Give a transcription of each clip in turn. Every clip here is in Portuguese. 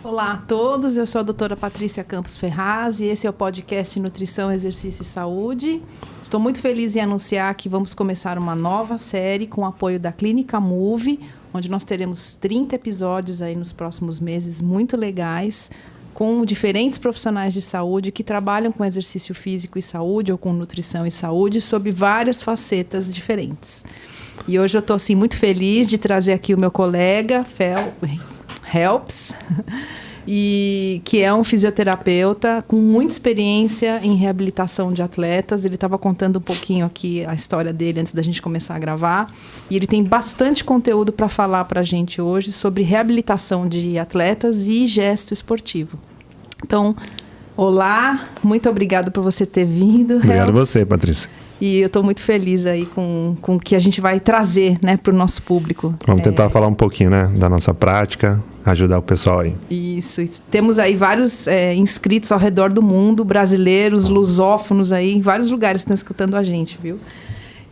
Olá a todos, eu sou a doutora Patrícia Campos Ferraz e esse é o podcast Nutrição, Exercício e Saúde. Estou muito feliz em anunciar que vamos começar uma nova série com o apoio da Clínica Move, onde nós teremos 30 episódios aí nos próximos meses muito legais, com diferentes profissionais de saúde que trabalham com exercício físico e saúde ou com nutrição e saúde sob várias facetas diferentes. E hoje eu estou assim, muito feliz de trazer aqui o meu colega, Helps, e que é um fisioterapeuta com muita experiência em reabilitação de atletas. Ele estava contando um pouquinho aqui a história dele antes da gente começar a gravar. E ele tem bastante conteúdo para falar para a gente hoje sobre reabilitação de atletas e gesto esportivo. Então, olá, muito obrigado por você ter vindo, Obrigado a Helps. você, Patrícia. E eu estou muito feliz aí com o que a gente vai trazer, né, para o nosso público. Vamos tentar falar um pouquinho, né, da nossa prática, ajudar o pessoal aí. Isso. Temos aí vários inscritos ao redor do mundo, brasileiros, lusófonos aí, em vários lugares que estão escutando a gente, viu?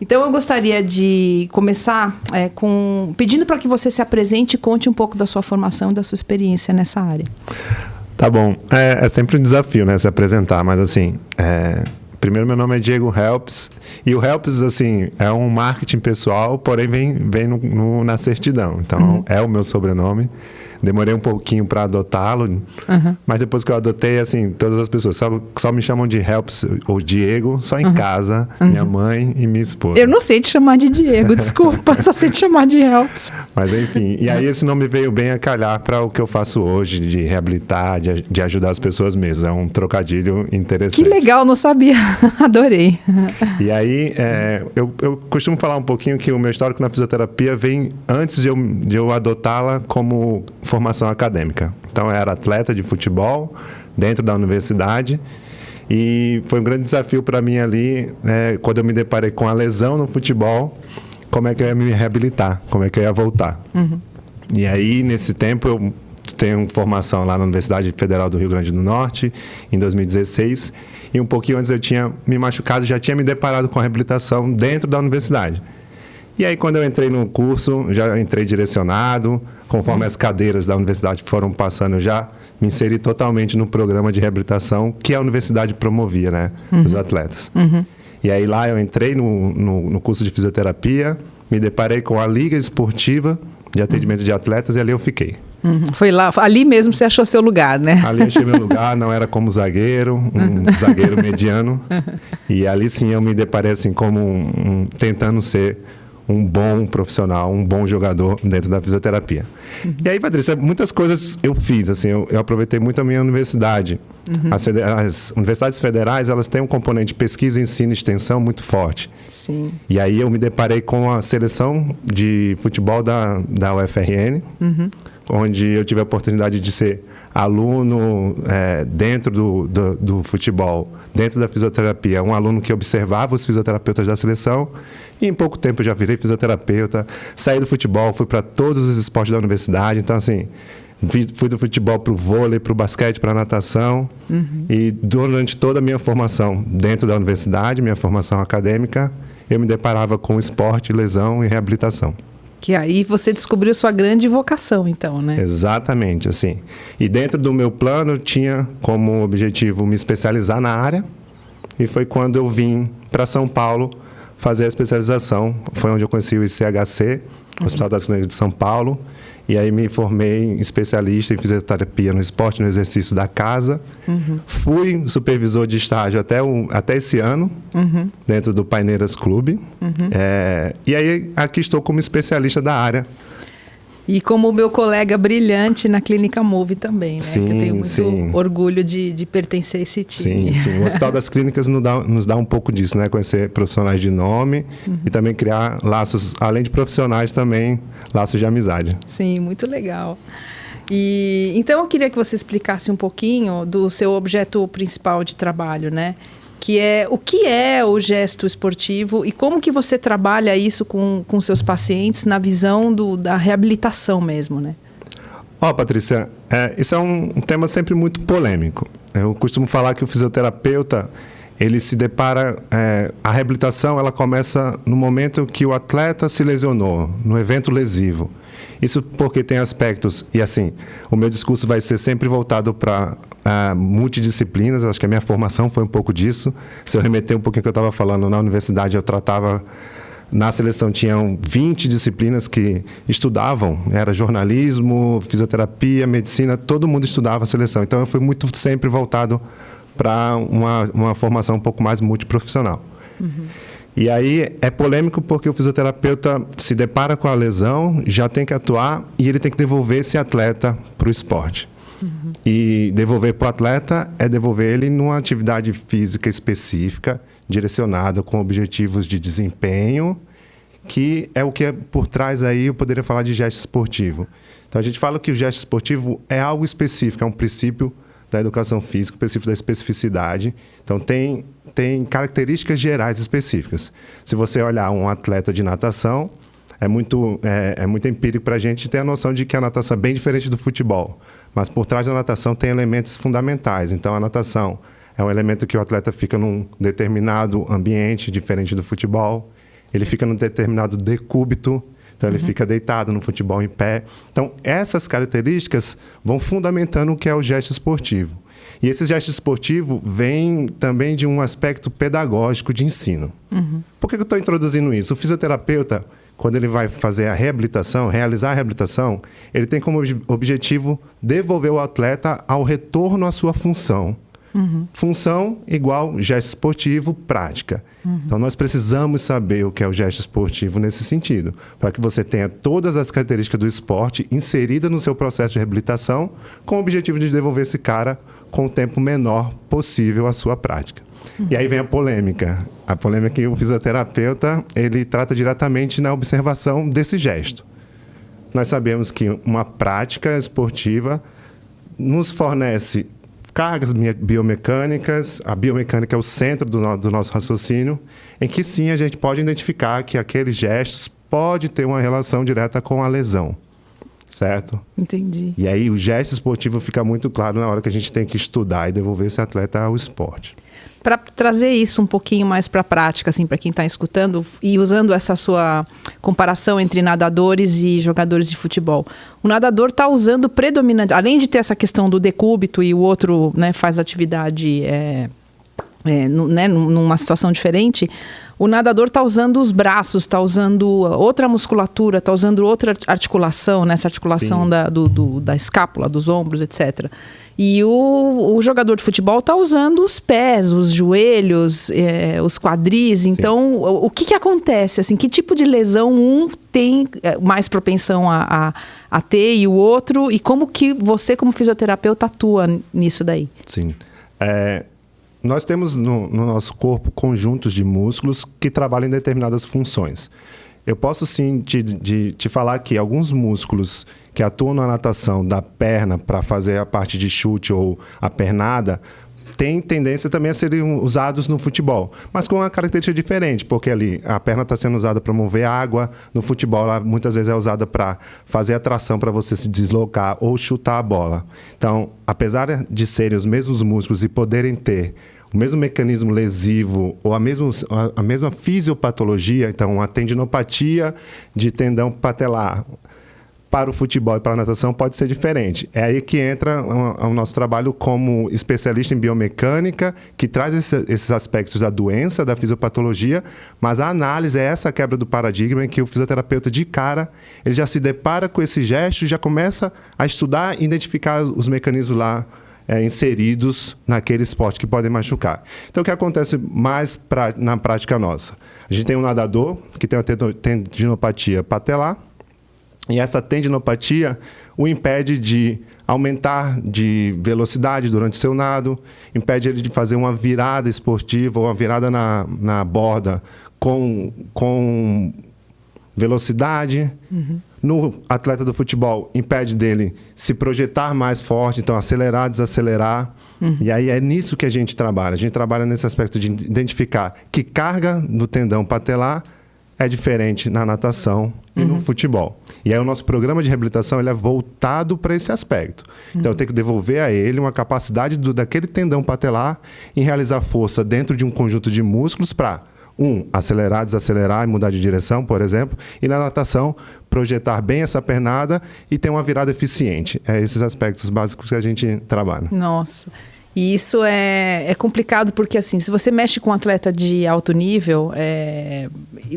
Então eu gostaria de começar pedindo para que você se apresente e conte um pouco da sua formação e da sua experiência nessa área. Tá bom. É sempre um desafio, né, se apresentar, mas assim... Primeiro, meu nome é Diego Helps, e o Helps, assim, é um marketing pessoal, porém vem na certidão. Então, é o meu sobrenome. Demorei um pouquinho para adotá-lo, mas depois que eu adotei, assim, todas as pessoas só me chamam de Helps ou Diego, só em casa, minha mãe e minha esposa. Eu não sei te chamar de Diego, desculpa, só sei te chamar de Helps. Mas enfim, e aí esse nome veio bem a calhar para o que eu faço hoje, de reabilitar, de ajudar as pessoas mesmo. É um trocadilho interessante. Que legal, não sabia, adorei. E aí, eu costumo falar um pouquinho que o meu histórico na fisioterapia vem antes de eu adotá-la como formação acadêmica. Então, eu era atleta de futebol dentro da universidade e foi um grande desafio para mim ali, quando eu me deparei com a lesão no futebol, como é que eu ia me reabilitar, como é que eu ia voltar. E aí, nesse tempo, eu tenho formação lá na Universidade Federal do Rio Grande do Norte, em 2016, e um pouquinho antes eu tinha me machucado, já tinha me deparado com a reabilitação dentro da universidade. E aí, quando eu entrei no curso, já entrei direcionado, conforme as cadeiras da universidade foram passando, eu já me inseri totalmente no programa de reabilitação que a universidade promovia, né, os atletas. E aí, lá eu entrei no curso de fisioterapia, me deparei com a Liga Esportiva de Atendimento de Atletas e ali eu fiquei. Foi lá, ali mesmo você achou seu lugar, né? Ali eu achei meu lugar, não era como zagueiro, um zagueiro mediano. E ali sim eu me deparei assim como tentando ser um bom profissional, um bom jogador dentro da fisioterapia. E aí, Patrícia, muitas coisas eu fiz, assim, eu aproveitei muito a minha universidade. As universidades federais, elas têm um componente de pesquisa, ensino e extensão muito forte. Sim. E aí eu me deparei com a seleção de futebol da UFRN, onde eu tive a oportunidade de ser aluno dentro do futebol, dentro da fisioterapia, um aluno que observava os fisioterapeutas da seleção, e em pouco tempo eu já virei fisioterapeuta, saí do futebol, fui para todos os esportes da universidade, então assim, fui do futebol para o vôlei, para o basquete, para a natação, e durante toda a minha formação dentro da universidade, minha formação acadêmica, eu me deparava com esporte, lesão e reabilitação. Que aí você descobriu sua grande vocação, então, né? Exatamente, assim. E dentro do meu plano, tinha como objetivo me especializar na área. E foi quando eu vim para São Paulo fazer a especialização. Foi onde eu conheci o ICHC, Hospital das Clínicas de São Paulo. E aí me formei especialista em fisioterapia no esporte e no exercício da casa. Fui supervisor de estágio até esse ano, dentro do Paineiras Clube. E aí aqui estou como especialista da área. E como o meu colega brilhante na Clínica Move também, né? Sim, que eu tenho muito orgulho de pertencer a esse time. Sim. O Hospital das Clínicas nos dá um pouco disso, né? Conhecer profissionais de nome e também criar laços, além de profissionais também, laços de amizade. Sim, muito legal. E então eu queria que você explicasse um pouquinho do seu objeto principal de trabalho, né? Que é o que é o gesto esportivo e como que você trabalha isso com seus pacientes na visão da reabilitação mesmo, né? Patrícia, isso é um tema sempre muito polêmico. Eu costumo falar que o fisioterapeuta, ele se depara... a reabilitação, ela começa no momento que o atleta se lesionou, no evento lesivo. Isso porque tem aspectos, e assim, o meu discurso vai ser sempre voltado para multidisciplinas, acho que a minha formação foi um pouco disso. Se eu remeter um pouquinho ao que eu estava falando, na universidade eu tratava, na seleção tinham 20 disciplinas que estudavam, era jornalismo, fisioterapia, medicina, todo mundo estudava a seleção. Então eu fui muito sempre voltado para uma formação um pouco mais multiprofissional. E aí é polêmico porque o fisioterapeuta se depara com a lesão, já tem que atuar e ele tem que devolver esse atleta para o esporte. E devolver para o atleta é devolver ele numa atividade física específica, direcionada com objetivos de desempenho, que é o que é por trás aí, eu poderia falar de gesto esportivo. Então a gente fala que o gesto esportivo é algo específico, é um princípio da educação física, o princípio da especificidade. Então tem características gerais específicas. Se você olhar um atleta de natação, é muito empírico para a gente ter a noção de que a natação é bem diferente do futebol. Mas por trás da natação tem elementos fundamentais. Então a natação é um elemento que o atleta fica num determinado ambiente, diferente do futebol. Ele fica num determinado decúbito, então ele fica deitado no futebol em pé. Então essas características vão fundamentando o que é o gesto esportivo. E esse gesto esportivo vem também de um aspecto pedagógico de ensino. Por que eu estou introduzindo isso? O fisioterapeuta, quando ele vai fazer a reabilitação, realizar a reabilitação, ele tem como objetivo devolver o atleta ao retorno à sua função. Função igual gesto esportivo, prática. Então, nós precisamos saber o que é o gesto esportivo nesse sentido, para que você tenha todas as características do esporte inseridas no seu processo de reabilitação, com o objetivo de devolver esse cara com o tempo menor possível à sua prática. E aí vem a polêmica. A polêmica é que o fisioterapeuta, ele trata diretamente na observação desse gesto. Nós sabemos que uma prática esportiva nos fornece cargas biomecânicas, a biomecânica é o centro do nosso raciocínio, em que sim a gente pode identificar que aqueles gestos podem ter uma relação direta com a lesão, certo? Entendi. E aí o gesto esportivo fica muito claro na hora que a gente tem que estudar e devolver esse atleta ao esporte. Para trazer isso um pouquinho mais para a prática, assim, para quem está escutando, e usando essa sua comparação entre nadadores e jogadores de futebol. O nadador está usando predominante, além de ter essa questão do decúbito e o outro, né, faz atividade numa situação diferente, o nadador está usando os braços, está usando outra musculatura, está usando outra articulação, né, essa articulação da escápula, dos ombros, etc. E o jogador de futebol está usando os pés, os joelhos, os quadris. Então, o que acontece? Assim, que tipo de lesão um tem mais propensão a ter e o outro? E como que você, como fisioterapeuta, atua nisso daí? Sim. Nós temos no nosso corpo conjuntos de músculos que trabalham em determinadas funções. Eu posso sim te falar que alguns músculos que atuam na natação da perna para fazer a parte de chute ou a pernada têm tendência também a serem usados no futebol, mas com uma característica diferente, porque ali a perna está sendo usada para mover água, no futebol ela muitas vezes é usada para fazer a tração para você se deslocar ou chutar a bola. Então, apesar de serem os mesmos músculos e poderem ter o mesmo mecanismo lesivo ou a mesma fisiopatologia, então uma tendinopatia de tendão patelar para o futebol e para a natação pode ser diferente. É aí que entra o nosso trabalho como especialista em biomecânica, que traz esses aspectos da doença, da fisiopatologia, mas a análise é essa quebra do paradigma em que o fisioterapeuta de cara, ele já se depara com esse gesto, já começa a estudar e identificar os mecanismos lá inseridos naquele esporte que podem machucar. Então, o que acontece mais na prática nossa? A gente tem um nadador que tem uma tendinopatia patelar, e essa tendinopatia o impede de aumentar de velocidade durante seu nado, impede ele de fazer uma virada esportiva ou uma virada na borda com velocidade. No atleta do futebol, impede dele se projetar mais forte, então acelerar, desacelerar. E aí é nisso que a gente trabalha. A gente trabalha nesse aspecto de identificar que carga do tendão patelar é diferente na natação e no futebol. E aí o nosso programa de reabilitação ele é voltado para esse aspecto. Então eu tenho que devolver a ele uma capacidade daquele tendão patelar em realizar força dentro de um conjunto de músculos para acelerar, desacelerar e mudar de direção, por exemplo. E na natação, projetar bem essa pernada e ter uma virada eficiente. É esses aspectos básicos que a gente trabalha. Nossa. E isso é complicado porque, assim, se você mexe com um atleta de alto nível,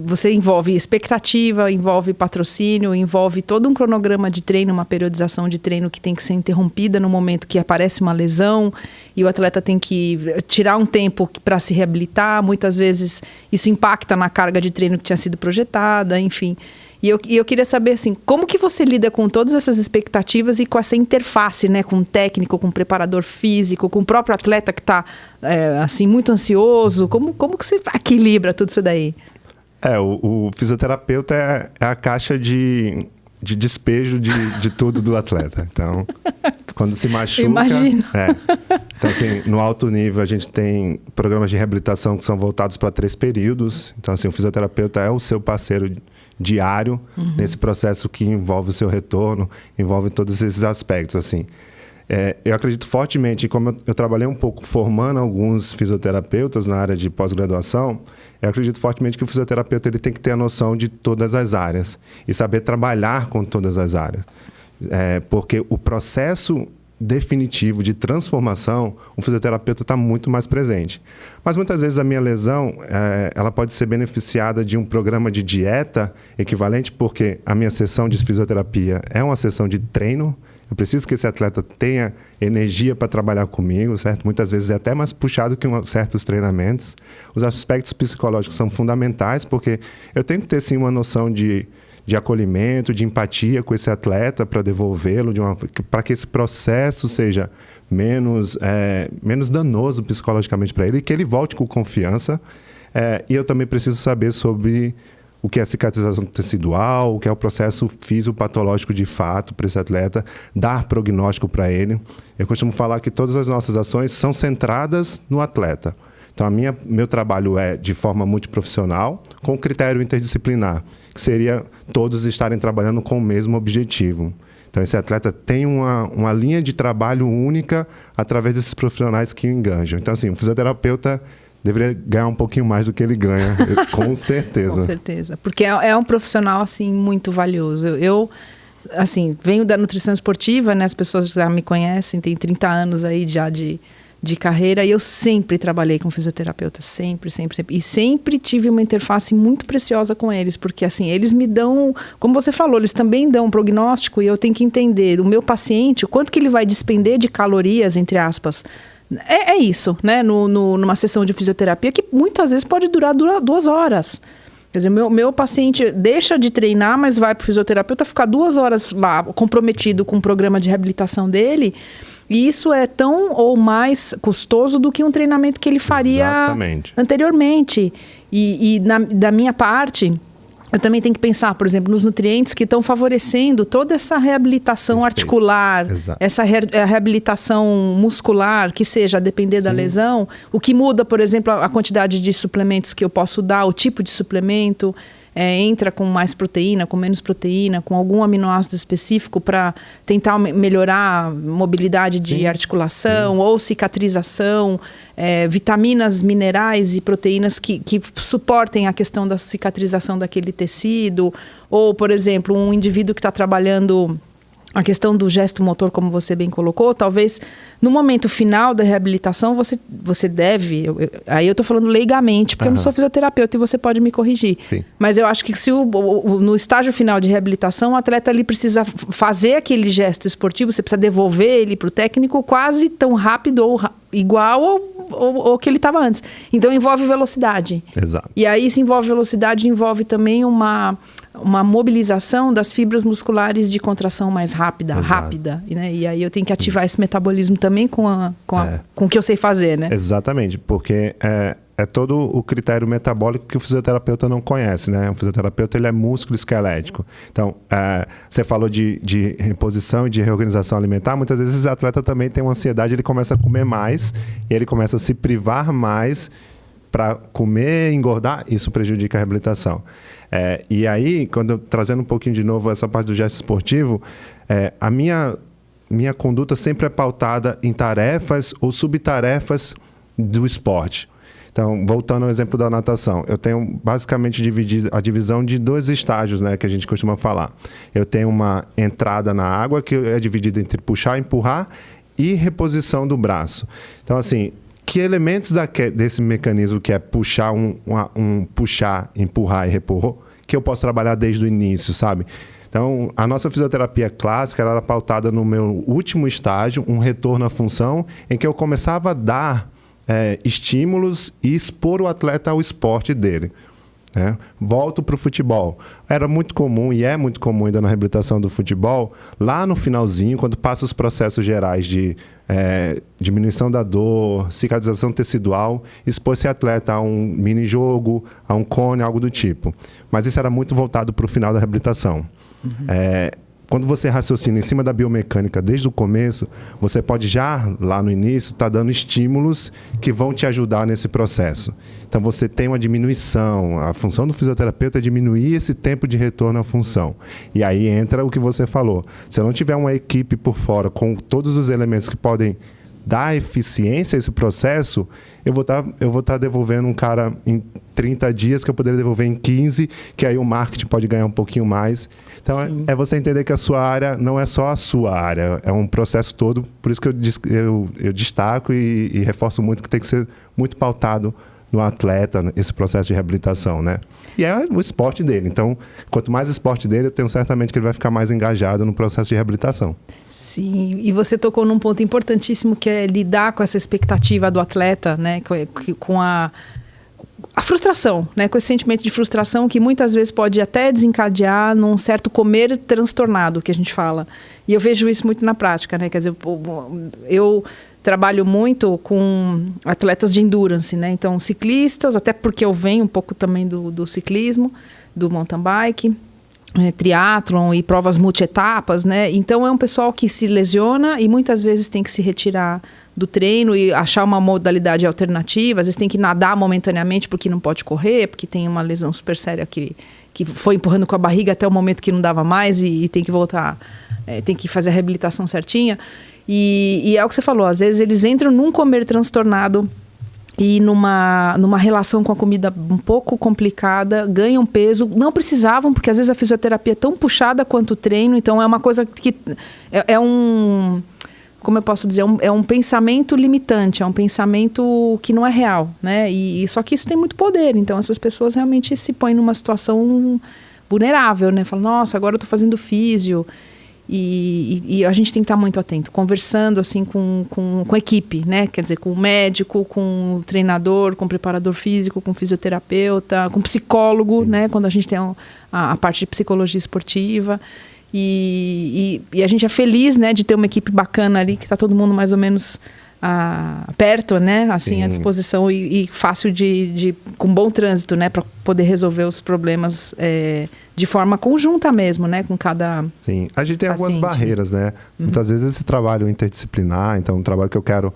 você envolve expectativa, envolve patrocínio, envolve todo um cronograma de treino, uma periodização de treino que tem que ser interrompida no momento que aparece uma lesão e o atleta tem que tirar um tempo para se reabilitar. Muitas vezes isso impacta na carga de treino que tinha sido projetada, enfim. E eu queria saber, assim, como que você lida com todas essas expectativas e com essa interface, né? Com o técnico, com o preparador físico, com o próprio atleta que está, assim, muito ansioso. Como que você equilibra tudo isso daí? O fisioterapeuta é a caixa de despejo de tudo do atleta. Então, quando se machuca... Imagino. Então, assim, no alto nível, a gente tem programas de reabilitação que são voltados para 3 períodos. Então, assim, o fisioterapeuta é o seu parceiro diário nesse processo que envolve o seu retorno, envolve todos esses aspectos, assim. Eu acredito fortemente, como eu trabalhei um pouco formando alguns fisioterapeutas na área de pós-graduação, eu acredito fortemente que o fisioterapeuta ele tem que ter a noção de todas as áreas e saber trabalhar com todas as áreas. Porque o processo definitivo de transformação, o fisioterapeuta está muito mais presente. Mas muitas vezes a minha lesão, ela pode ser beneficiada de um programa de dieta equivalente, porque a minha sessão de fisioterapia é uma sessão de treino. Eu preciso que esse atleta tenha energia para trabalhar comigo, certo? Muitas vezes é até mais puxado que certos treinamentos. Os aspectos psicológicos são fundamentais, porque eu tenho que ter, sim, uma noção de acolhimento, de empatia com esse atleta para devolvê-lo, para que esse processo seja menos danoso psicologicamente para ele e que ele volte com confiança. E eu também preciso saber sobre o que é cicatrização tecidual, o que é o processo fisiopatológico de fato para esse atleta, dar prognóstico para ele. Eu costumo falar que todas as nossas ações são centradas no atleta. Então, meu trabalho é de forma multiprofissional, com critério interdisciplinar, que seria todos estarem trabalhando com o mesmo objetivo. Então, esse atleta tem uma linha de trabalho única através desses profissionais que o enganjam. Então, assim, o fisioterapeuta deveria ganhar um pouquinho mais do que ele ganha, com certeza. Com certeza, porque é um profissional, assim, muito valioso. Eu assim, venho da nutrição esportiva, né? As pessoas já me conhecem, tem 30 anos aí já de carreira, e eu sempre trabalhei com fisioterapeutas, sempre. E sempre tive uma interface muito preciosa com eles, porque assim, eles me dão, como você falou, eles também dão um prognóstico, e eu tenho que entender o meu paciente, o quanto que ele vai despender de calorias, entre aspas. É isso, né? Numa sessão de fisioterapia, que muitas vezes pode durar 2 horas. Quer dizer, meu paciente deixa de treinar, mas vai para o fisioterapeuta ficar 2 horas lá, comprometido com o programa de reabilitação dele. E isso é tão ou mais custoso do que um treinamento que ele faria anteriormente. E da minha parte, eu também tenho que pensar, por exemplo, nos nutrientes que estão favorecendo toda essa reabilitação articular, essa reabilitação muscular, que seja a depender da lesão. O que muda, por exemplo, a quantidade de suplementos que eu posso dar, o tipo de suplemento. Entra com mais proteína, com menos proteína, com algum aminoácido específico para tentar melhorar a mobilidade de articulação ou cicatrização, vitaminas, minerais e proteínas que suportem a questão da cicatrização daquele tecido. Ou, por exemplo, um indivíduo que está trabalhando a questão do gesto motor, como você bem colocou, talvez no momento final da reabilitação você deve, aí eu estou falando leigamente, porque eu não sou fisioterapeuta e você pode me corrigir. Sim. Mas eu acho que se no estágio final de reabilitação, o atleta ali precisa fazer aquele gesto esportivo, você precisa devolver ele para o técnico quase tão rápido ou igual ou que ele estava antes. Então envolve velocidade. Exato. E aí, se envolve velocidade, envolve também uma mobilização das fibras musculares de contração mais rápida, né? E aí eu tenho que ativar esse metabolismo também com o que eu sei fazer, né? Exatamente, porque é todo o critério metabólico que o fisioterapeuta não conhece, né? O fisioterapeuta, ele é músculo esquelético. Então, você falou de reposição e de reorganização alimentar. Muitas vezes o atleta também tem uma ansiedade, ele começa a comer mais e ele começa a se privar mais para comer, engordar. Isso prejudica a reabilitação. E aí, trazendo um pouquinho de novo essa parte do gesto esportivo, a minha conduta sempre é pautada em tarefas ou subtarefas do esporte. Então, voltando ao exemplo da natação, eu tenho basicamente a divisão de 2 estágios, né, que a gente costuma falar. Eu tenho uma entrada na água que é dividida entre puxar, empurrar e reposição do braço. Então, assim, que elementos desse mecanismo que é puxar, puxar, empurrar e repor, que eu posso trabalhar desde o início, sabe? Então, a nossa fisioterapia clássica era pautada no meu último estágio, um retorno à função, em que eu começava a dar estímulos e expor o atleta ao esporte dele. Né? Volto para o futebol. Era muito comum, e é muito comum ainda na reabilitação do futebol, lá no finalzinho, quando passa os processos gerais de diminuição da dor, cicatrização tecidual, expor esse atleta a um mini-jogo, a um cone, algo do tipo. Mas isso era muito voltado para o final da reabilitação. Quando você raciocina em cima da biomecânica desde o começo, você pode já, lá no início, estar dando estímulos que vão te ajudar nesse processo. Então, você tem uma diminuição. A função do fisioterapeuta é diminuir esse tempo de retorno à função. E aí entra o que você falou. Se eu não tiver uma equipe por fora com todos os elementos que podem dar eficiência a esse processo, eu vou estar devolvendo um cara em 30 dias que eu poderia devolver em 15, que aí o marketing pode ganhar um pouquinho mais. Então, é você entender que a sua área não é só a sua área, é um processo todo. Por isso que eu destaco e reforço muito que tem que ser muito pautado no atleta, esse processo de reabilitação, né? E é o esporte dele. Então, quanto mais esporte dele, eu tenho certamente que ele vai ficar mais engajado no processo de reabilitação. Sim, e você tocou num ponto importantíssimo, que é lidar com essa expectativa do atleta, né? Com a frustração, né? Com esse sentimento de frustração que muitas vezes pode até desencadear num certo comer transtornado, que a gente fala. E eu vejo isso muito na prática, né? Quer dizer, eu trabalho muito com atletas de endurance, né? Então, ciclistas, até porque eu venho um pouco também do ciclismo, do mountain bike, triatlon e provas multietapas, né? Então, é um pessoal que se lesiona e muitas vezes tem que se retirar do treino e achar uma modalidade alternativa. Às vezes tem que nadar momentaneamente porque não pode correr, porque tem uma lesão super séria que foi empurrando com a barriga até o momento que não dava mais e tem que voltar, tem que fazer a reabilitação certinha. E é o que você falou, às vezes eles entram num comer transtornado e numa relação com a comida um pouco complicada, ganham peso, não precisavam, porque às vezes a fisioterapia é tão puxada quanto o treino, então é uma coisa que como eu posso dizer, é um pensamento limitante, é um pensamento que não é real, né? E só que isso tem muito poder, então essas pessoas realmente se põem numa situação vulnerável, né? Falam, nossa, agora eu tô fazendo físio. E a gente tem que estar muito atento, conversando assim com a equipe, né? Quer dizer, com o médico, com o treinador, com o preparador físico, com o fisioterapeuta, com o psicólogo, né? Quando a gente tem a parte de psicologia esportiva. E a gente é feliz, né, de ter uma equipe bacana ali, que está todo mundo mais ou menos perto, né? Assim, à disposição e fácil com bom trânsito, né? Para poder resolver os problemas de forma conjunta mesmo, né? Com cada Sim, a gente tem paciente. Algumas barreiras, né? Muitas vezes esse trabalho interdisciplinar, então um trabalho que eu quero,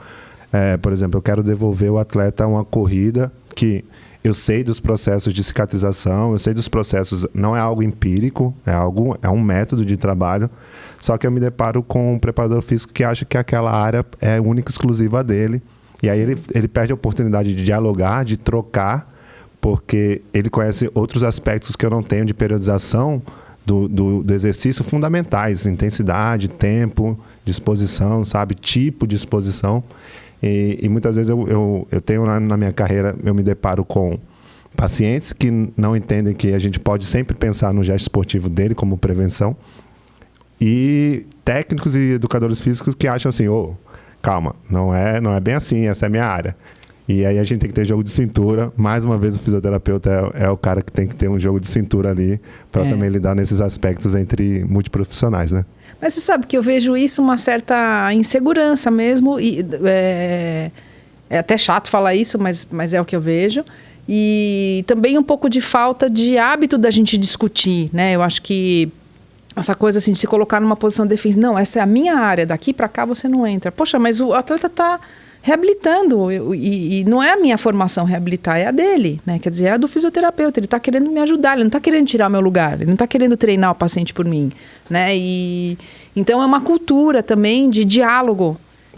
por exemplo, eu quero devolver o atleta a uma corrida que eu sei dos processos de cicatrização, eu sei dos processos, não é algo empírico, é um método de trabalho, só que eu me deparo com um preparador físico que acha que aquela área é única e exclusiva dele, e aí ele perde a oportunidade de dialogar, de trocar, porque ele conhece outros aspectos que eu não tenho de periodização do exercício fundamentais, intensidade, tempo, disposição, sabe, tipo de exposição. E muitas vezes eu tenho na minha carreira, eu me deparo com pacientes que não entendem que a gente pode sempre pensar no gesto esportivo dele como prevenção, e técnicos e educadores físicos que acham assim, calma, não é bem assim, essa é a minha área. E aí a gente tem que ter jogo de cintura. Mais uma vez, o fisioterapeuta é o cara que tem que ter um jogo de cintura ali para também lidar nesses aspectos entre multiprofissionais, né? Mas você sabe que eu vejo isso uma certa insegurança mesmo, e é até chato falar isso, mas é o que eu vejo. E também um pouco de falta de hábito da gente discutir, né? Eu acho que essa coisa assim de se colocar numa posição defensiva, não, essa é a minha área, daqui para cá você não entra. Poxa, mas o atleta está reabilitando, e não é a minha formação reabilitar, é a dele, né? Quer dizer, é a do fisioterapeuta, ele está querendo me ajudar, ele não está querendo tirar meu lugar, ele não está querendo treinar o paciente por mim, né? E então é uma cultura também de diálogo,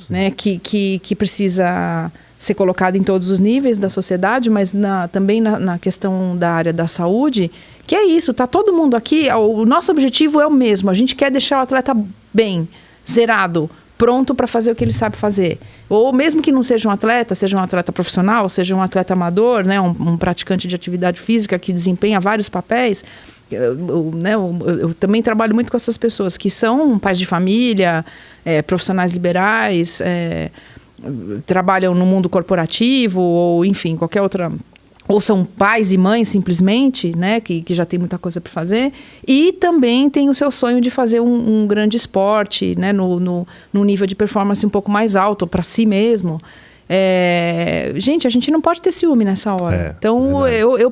né? Que precisa ser colocada em todos os níveis da sociedade, mas também na questão da área da saúde, que é isso, tá todo mundo aqui, o nosso objetivo é o mesmo, a gente quer deixar o atleta bem, zerado, pronto para fazer o que ele sabe fazer. Ou mesmo que não seja um atleta profissional, seja um atleta amador, né, um praticante de atividade física que desempenha vários papéis. Eu também trabalho muito com essas pessoas que são pais de família, profissionais liberais, trabalham no mundo corporativo, ou enfim, qualquer outra... Ou são pais e mães, simplesmente, né, que já tem muita coisa para fazer. E também tem o seu sonho de fazer um grande esporte, né, no nível de performance um pouco mais alto, para si mesmo. Gente, a gente não pode ter ciúme nessa hora. Então, eu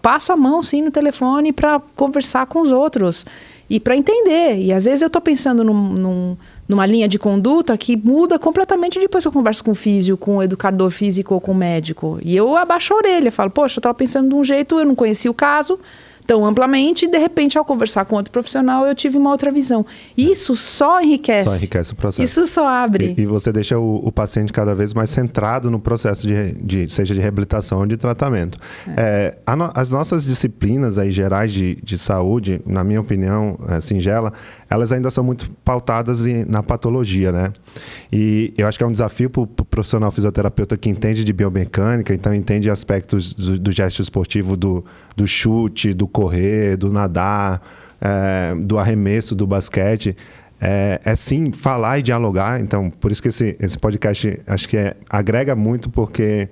passo a mão, sim, no telefone para conversar com os outros. E para entender. E às vezes eu estou pensando numa linha de conduta que muda completamente depois que eu converso com o físio, com o educador físico ou com o médico. E eu abaixo a orelha, falo, poxa, eu estava pensando de um jeito, eu não conhecia o caso tão amplamente, e de repente, ao conversar com outro profissional, eu tive uma outra visão. E isso só enriquece. Só enriquece o processo. Isso só abre. E você deixa o paciente cada vez mais centrado no processo seja de reabilitação ou de tratamento. As nossas disciplinas aí, gerais de saúde, na minha opinião, singela, elas ainda são muito pautadas na patologia, né? E eu acho que é um desafio para o profissional fisioterapeuta que entende de biomecânica, então entende aspectos do gesto esportivo, do chute, do correr, do nadar, do arremesso, do basquete. Sim falar e dialogar. Então, por isso que esse podcast acho que agrega muito, porque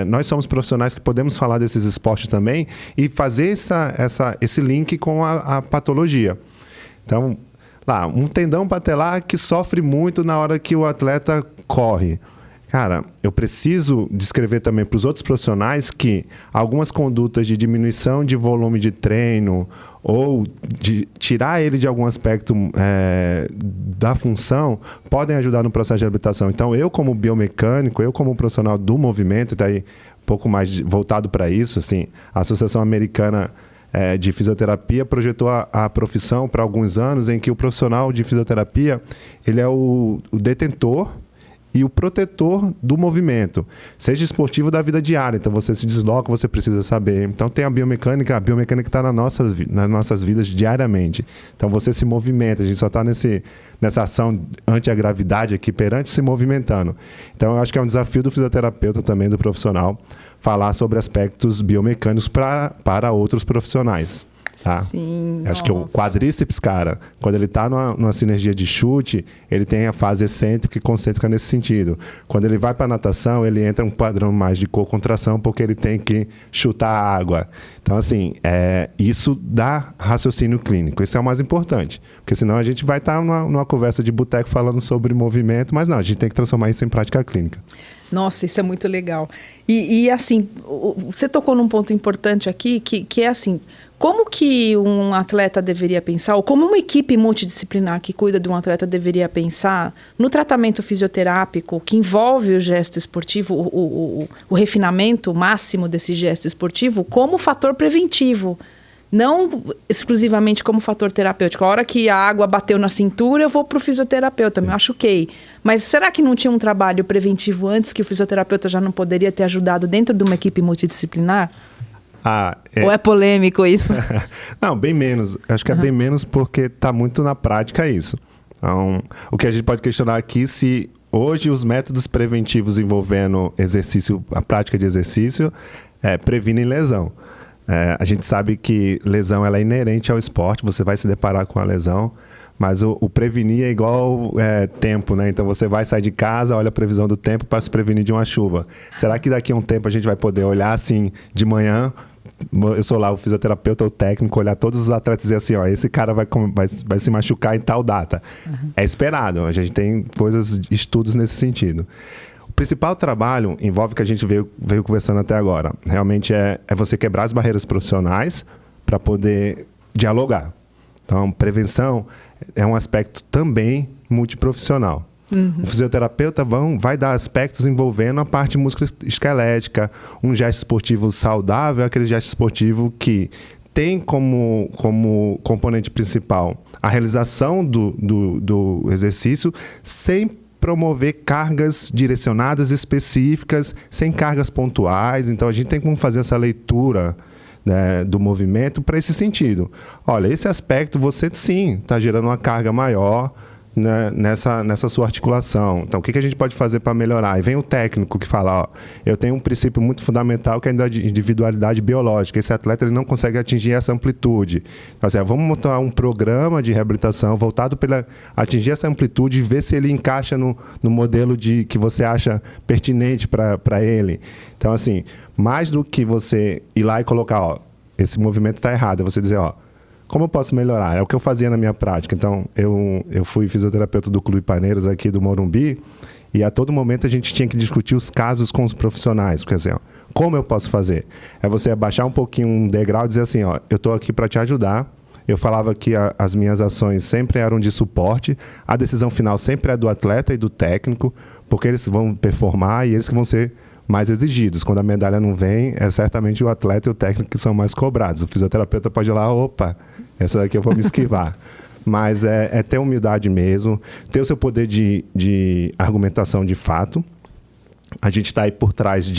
nós somos profissionais que podemos falar desses esportes também e fazer esse link com a patologia. Então, um tendão patelar que sofre muito na hora que o atleta corre. Cara, eu preciso descrever também para os outros profissionais que algumas condutas de diminuição de volume de treino ou de tirar ele de algum aspecto da função podem ajudar no processo de reabilitação. Então, eu como biomecânico, eu como profissional do movimento, daí um pouco mais voltado para isso, assim, a Associação Americana de Fisioterapia projetou a profissão para alguns anos em que o profissional de fisioterapia ele é o detentor e o protetor do movimento, seja esportivo da vida diária. Então, você se desloca, você precisa saber. Então, tem a biomecânica está nas nossas vidas diariamente. Então, você se movimenta, a gente só está nessa ação anti a gravidade aqui, perante se movimentando. Então, eu acho que é um desafio do fisioterapeuta também, do profissional, falar sobre aspectos biomecânicos para outros profissionais. Tá? Sim, acho que o quadríceps, cara, quando ele está numa sinergia de chute, ele tem a fase excêntrica e concêntrica nesse sentido. Quando ele vai para a natação, ele entra um padrão mais de co-contração, porque ele tem que chutar a água. Então, assim, isso dá raciocínio clínico. Isso é o mais importante. Porque senão a gente vai estar numa conversa de boteco falando sobre movimento, mas não, a gente tem que transformar isso em prática clínica. Nossa, isso é muito legal. E assim, você tocou num ponto importante aqui, que é assim, como que um atleta deveria pensar, ou como uma equipe multidisciplinar que cuida de um atleta deveria pensar no tratamento fisioterápico que envolve o gesto esportivo, o refinamento máximo desse gesto esportivo como fator preventivo, não exclusivamente como fator terapêutico. A hora que a água bateu na cintura, eu vou para o fisioterapeuta, me machuquei. Mas será que não tinha um trabalho preventivo antes que o fisioterapeuta já não poderia ter ajudado dentro de uma equipe multidisciplinar? Ou é polêmico isso? Não, bem menos. Acho que é bem menos porque está muito na prática isso. Então, o que a gente pode questionar aqui se hoje os métodos preventivos envolvendo exercício, a prática de exercício, previnem lesão. A gente sabe que lesão ela é inerente ao esporte, você vai se deparar com a lesão, mas o prevenir é igual tempo, né? Então você vai sair de casa, olha a previsão do tempo para se prevenir de uma chuva. Será que daqui a um tempo a gente vai poder olhar assim de manhã? Eu sou lá o fisioterapeuta, o técnico, olhar todos os atletas e dizer assim, ó, esse cara vai se machucar em tal data. Uhum. É esperado, a gente tem estudos nesse sentido. O principal trabalho envolve o que a gente veio conversando até agora. Realmente é você quebrar as barreiras profissionais para poder dialogar. Então, prevenção é um aspecto também multiprofissional. Uhum. O fisioterapeuta vai dar aspectos envolvendo a parte musculoesquelética, um gesto esportivo saudável, aquele gesto esportivo que tem como componente principal a realização do exercício sem promover cargas direcionadas, específicas, sem cargas pontuais. Então, a gente tem como fazer essa leitura, né, do movimento para esse sentido. Olha, esse aspecto você, sim, está gerando uma carga maior, né, nessa sua articulação. Então, o que a gente pode fazer para melhorar? E vem o técnico que fala, ó, eu tenho um princípio muito fundamental que é a individualidade biológica. Esse atleta ele não consegue atingir essa amplitude. Então, assim, vamos montar um programa de reabilitação voltado para atingir essa amplitude e ver se ele encaixa no modelo que você acha pertinente para ele. Então, assim, mais do que você ir lá e colocar, ó, esse movimento está errado, é você dizer, ó, como eu posso melhorar? É o que eu fazia na minha prática. Então, eu fui fisioterapeuta do Clube Paineiras aqui do Morumbi e a todo momento a gente tinha que discutir os casos com os profissionais. Quer dizer, ó, como eu posso fazer? É você abaixar um pouquinho um degrau e dizer assim, ó, eu estou aqui para te ajudar. Eu falava que as minhas ações sempre eram de suporte. A decisão final sempre é do atleta e do técnico, porque eles vão performar e eles que vão ser mais exigidos. Quando a medalha não vem, é certamente o atleta e o técnico que são mais cobrados. O fisioterapeuta pode ir lá, opa, essa daqui eu vou me esquivar. Mas é ter humildade mesmo, ter o seu poder de argumentação de fato. A gente está aí por trás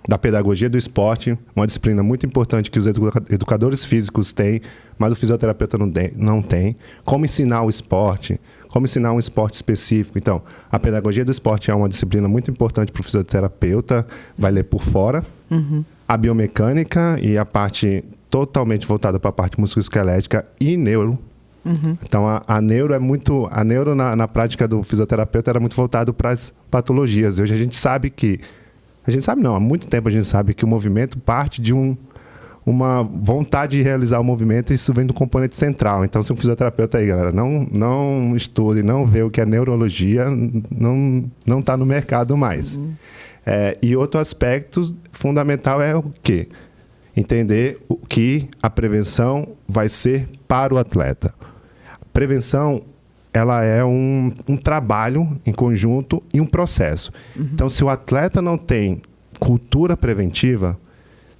da pedagogia do esporte, uma disciplina muito importante que os educadores físicos têm, mas o fisioterapeuta não tem. Como ensinar o esporte, como ensinar um esporte específico. Então, a pedagogia do esporte é uma disciplina muito importante para o fisioterapeuta, vai ler por fora. Uhum. A biomecânica e a parte totalmente voltada para a parte musculoesquelética e neuro. Uhum. Então, a neuro é muito... A neuro, na prática do fisioterapeuta, era muito voltado para as patologias. Hoje a gente sabe que... A gente sabe não, há muito tempo a gente sabe que o movimento parte de uma vontade de realizar o movimento e isso vem do componente central. Então, se um fisioterapeuta aí, galera, não estuda e não vê o que é neurologia, não está no mercado mais. Uhum. E outro aspecto fundamental é o quê? Entender que a prevenção vai ser para o atleta. A prevenção, ela é um trabalho em conjunto e um processo. Uhum. Então, se o atleta não tem cultura preventiva,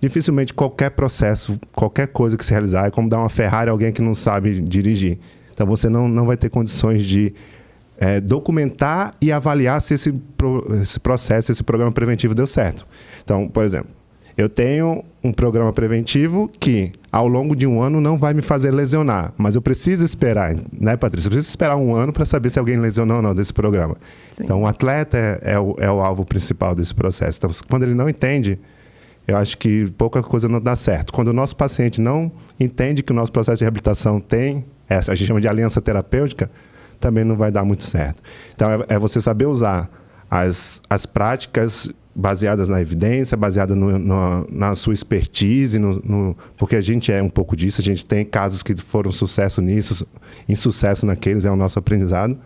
dificilmente qualquer processo, qualquer coisa que se realizar, é como dar uma Ferrari a alguém que não sabe dirigir. Então, você não vai ter condições de documentar e avaliar se esse processo, esse programa preventivo deu certo. Então, por exemplo, eu tenho um programa preventivo que, ao longo de um ano, não vai me fazer lesionar. Mas eu preciso esperar, né, Patrícia? Eu preciso esperar um ano para saber se alguém lesionou ou não desse programa. Sim. Então, o atleta é o alvo principal desse processo. Então, quando ele não entende, eu acho que pouca coisa não dá certo. Quando o nosso paciente não entende que o nosso processo de reabilitação tem, a gente chama de aliança terapêutica, também não vai dar muito certo. Então, é você saber usar as práticas baseadas na evidência, baseada na sua expertise, porque a gente é um pouco disso, a gente tem casos que foram sucesso nisso, insucesso naqueles, é o nosso aprendizado.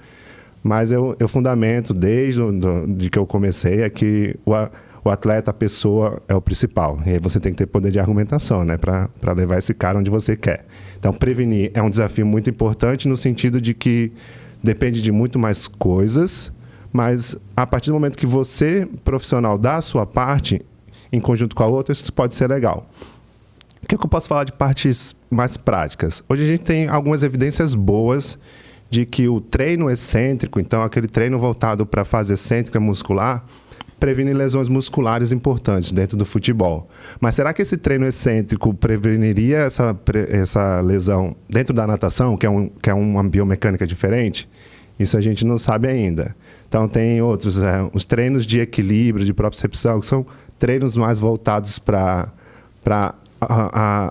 Mas eu fundamento, desde de que eu comecei, é que o atleta, a pessoa, é o principal. E aí você tem que ter poder de argumentação, né, para levar esse cara onde você quer. Então, prevenir é um desafio muito importante no sentido de que depende de muito mais coisas, mas a partir do momento que você, profissional, dá a sua parte, em conjunto com a outra, isso pode ser legal. O que eu posso falar de partes mais práticas? Hoje a gente tem algumas evidências boas de que o treino excêntrico, então aquele treino voltado para a fase excêntrica muscular, previne lesões musculares importantes dentro do futebol. Mas será que esse treino excêntrico preveniria essa lesão dentro da natação, que é uma biomecânica diferente? Isso a gente não sabe ainda. Então, tem outros, os treinos de equilíbrio, de propriocepção, que são treinos mais voltados para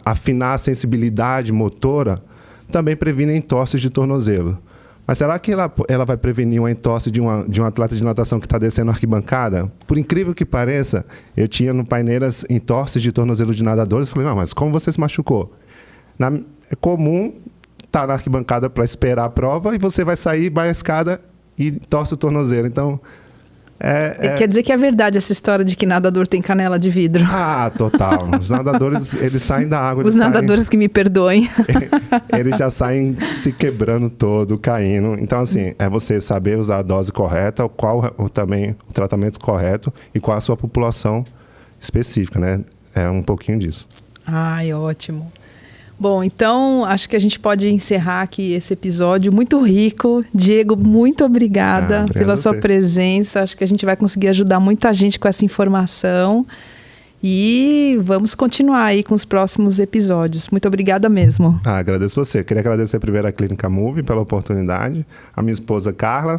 afinar a sensibilidade motora, também previnem entorses de tornozelo. Mas será que ela vai prevenir uma entorse de um atleta de natação que está descendo a arquibancada? Por incrível que pareça, eu tinha no Paineiras entorses de tornozelo de nadadores. Eu falei, não, mas como você se machucou? É comum estar na arquibancada para esperar a prova e você vai sair, vai à escada e torce o tornozelo. Então, Quer dizer que é verdade essa história de que nadador tem canela de vidro? Ah, total. Os nadadores, eles saem da água. Os nadadores que me perdoem. Eles já saem se quebrando todo, caindo. Então, assim, é você saber usar a dose correta, também o tratamento correto e qual a sua população específica, né? É um pouquinho disso. Ai, ótimo. Bom, então acho que a gente pode encerrar aqui esse episódio muito rico. Diego, muito obrigada pela sua presença. Acho que a gente vai conseguir ajudar muita gente com essa informação. E vamos continuar aí com os próximos episódios. Muito obrigada mesmo. Agradeço você. Queria agradecer primeiro a Clínica Move pela oportunidade, a minha esposa Carla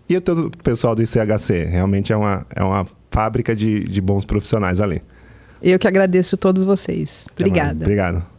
e todo o pessoal do ICHC. Realmente é uma fábrica de bons profissionais ali. Eu que agradeço a todos vocês. Obrigada. Obrigado.